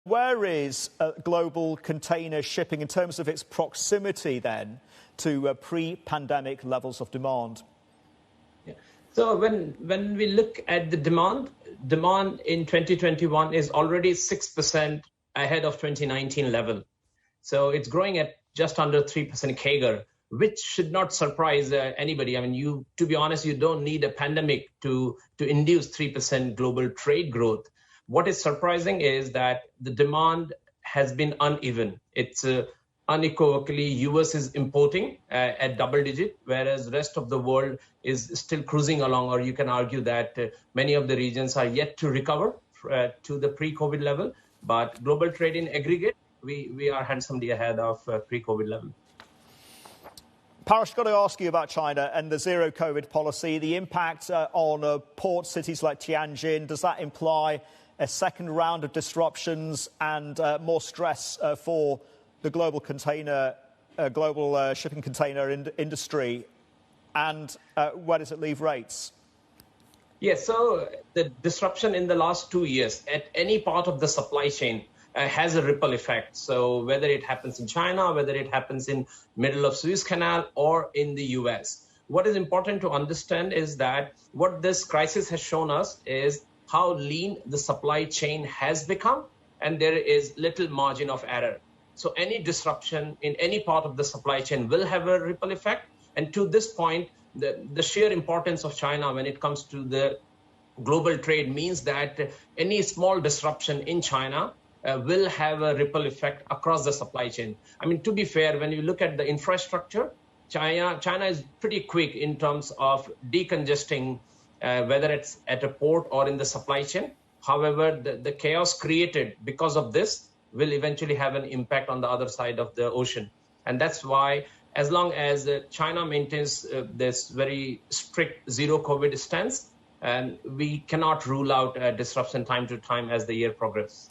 Where is global container shipping in terms of its proximity then to pre-pandemic levels of demand? Yeah. So when we look at the demand in 2021 is already 6% ahead of 2019 level. So it's growing at just under 3% CAGR, which should not surprise anybody. I mean, to be honest, you don't need a pandemic to induce 3% global trade growth. What is surprising is that the demand has been uneven. It's unequivocally US is importing at double digit, whereas the rest of the world is still cruising along, or you can argue that many of the regions are yet to recover to the pre-COVID level. But global trade in aggregate, we are handsomely ahead of pre-COVID level. Parash, got to ask you about China and the zero COVID policy, the impact on port cities like Tianjin. Does that imply a second round of disruptions and more stress for the global shipping container industry? And where does it leave rates? Yes, so the disruption in the last 2 years at any part of the supply chain has a ripple effect. So whether it happens in China, whether it happens in middle of Suez Canal or in the US, what is important to understand is that what this crisis has shown us is how lean the supply chain has become, and there is little margin of error. So any disruption in any part of the supply chain will have a ripple effect. And to this point, the sheer importance of China when it comes to the global trade means that any small disruption in China will have a ripple effect across the supply chain. I mean, to be fair, when you look at the infrastructure, China is pretty quick in terms of decongesting, whether it's at a port or in the supply chain. However, the chaos created because of this will eventually have an impact on the other side of the ocean. And that's why, as long as China maintains this very strict zero COVID stance, we cannot rule out disruption time to time as the year progresses.